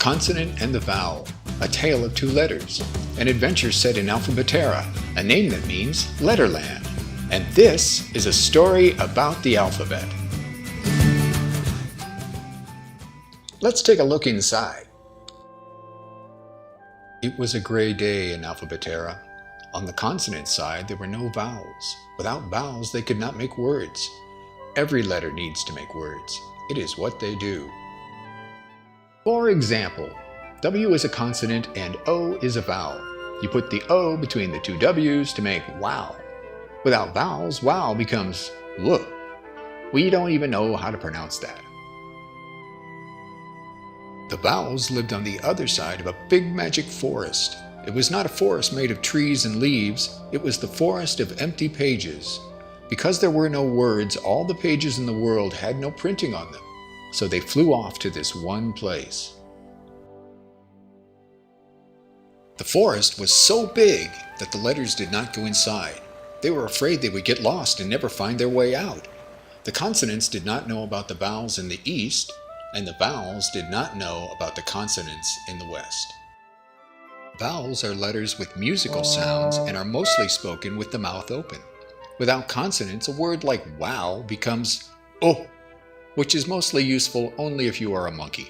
Consonant and the Vowel, A Tale of Two Letters, an adventure set in Alphabetera, a name that means Letterland. And this is a story about the alphabet. Let's take a look inside. It was a gray day in Alphabetera. On the consonant side, there were no vowels. Without vowels, they could not make words. Every letter needs to make words. It is what they do. For example, W is a consonant and O is a vowel. You put the O between the two W's to make wow. Without vowels, wow becomes w. We don't even know how to pronounce that. The vowels lived on the other side of a big magic forest. It was not a forest made of trees and leaves. It was the forest of empty pages. Because there were no words, all the pages in the world had no printing on them. So they flew off to this one place. The forest was so big that the letters did not go inside. They were afraid they would get lost and never find their way out. The consonants did not know about the vowels in the east, and the vowels did not know about the consonants in the west. Vowels are letters with musical sounds and are mostly spoken with the mouth open. Without consonants, a word like wow becomes oh, which is mostly useful only if you are a monkey.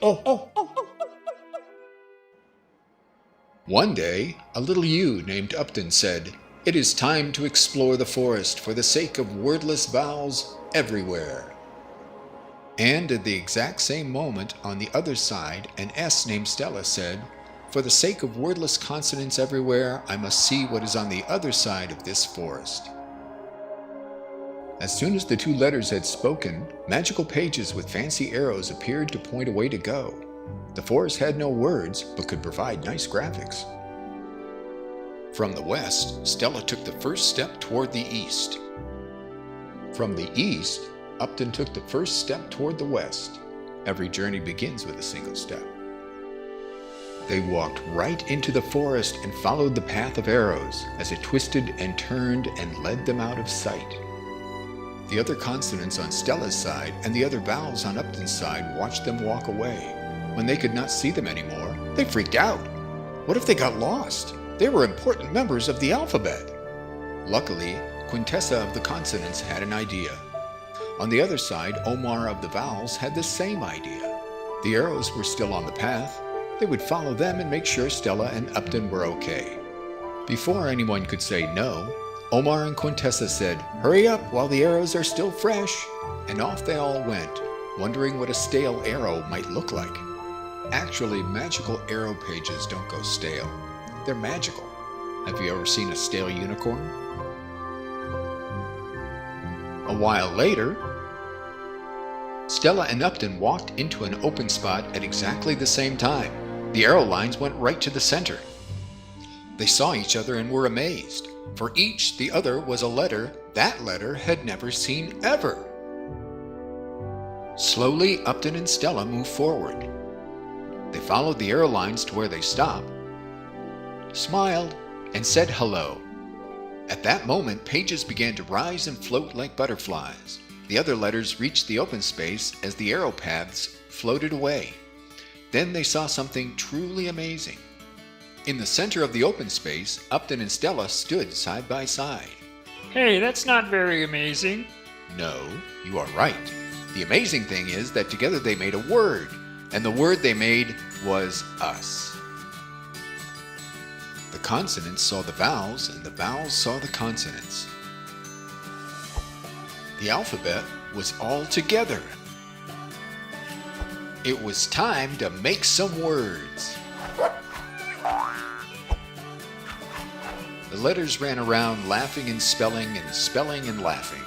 One day, a little ewe named Upton said, "It is time to explore the forest for the sake of wordless vowels everywhere." And at the exact same moment, on the other side, an S named Stella said, "For the sake of wordless consonants everywhere, I must see what is on the other side of this forest." As soon as the two letters had spoken, magical pages with fancy arrows appeared to point a way to go. The forest had no words, but could provide nice graphics. From the west, Stella took the first step toward the east. From the east, Upton took the first step toward the west. Every journey begins with a single step. They walked right into the forest and followed the path of arrows as it twisted and turned and led them out of sight. The other consonants on Stella's side and the other vowels on Upton's side watched them walk away. When they could not see them anymore, they freaked out. What if they got lost? They were important members of the alphabet. Luckily, Quintessa of the consonants had an idea. On the other side, Omar of the vowels had the same idea. The arrows were still on the path. They would follow them and make sure Stella and Upton were okay. Before anyone could say no, Omar and Quintessa said, "Hurry up while the arrows are still fresh," and off they all went, wondering what a stale arrow might look like. Actually, magical arrow pages don't go stale. They're magical. Have you ever seen a stale unicorn? A while later, Stella and Upton walked into an open spot at exactly the same time. The arrow lines went right to the center. They saw each other and were amazed. For each, the other was a letter that letter had never seen ever. Slowly, Upton and Stella moved forward. They followed the arrow lines to where they stopped, smiled, and said hello. At that moment, pages began to rise and float like butterflies. The other letters reached the open space as the arrow paths floated away. Then they saw something truly amazing. In the center of the open space, Upton and Stella stood side by side. Hey, that's not very amazing. No, you are right. The amazing thing is that together they made a word, and the word they made was us. The consonants saw the vowels, and the vowels saw the consonants. The alphabet was all together. It was time to make some words. The letters ran around laughing and spelling and laughing.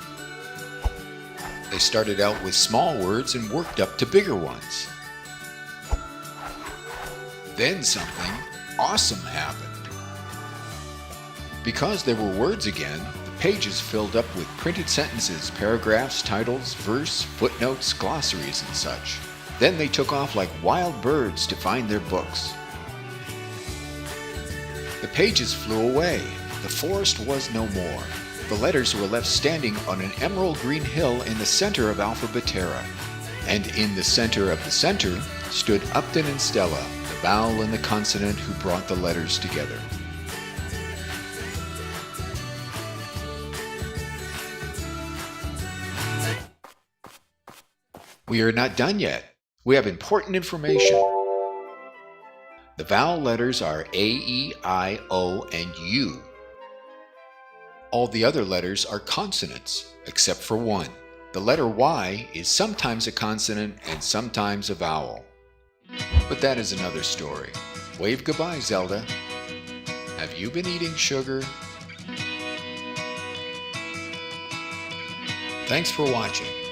They started out with small words and worked up to bigger ones. Then something awesome happened. Because there were words again, the pages filled up with printed sentences, paragraphs, titles, verse, footnotes, glossaries, and such. Then they took off like wild birds to find their books. The pages flew away. The forest was no more. The letters were left standing on an emerald green hill in the center of Alphabetera. And in the center of the center stood Upton and Stella, the the vowel and the consonant who brought the letters together. We are not done yet. We have important information. The vowel letters are A, E, I, O, and U. All the other letters are consonants, except for one. The letter Y is sometimes a consonant and sometimes a vowel. But that is another story. Wave goodbye, Zelda. Have you been eating sugar? Thanks for watching.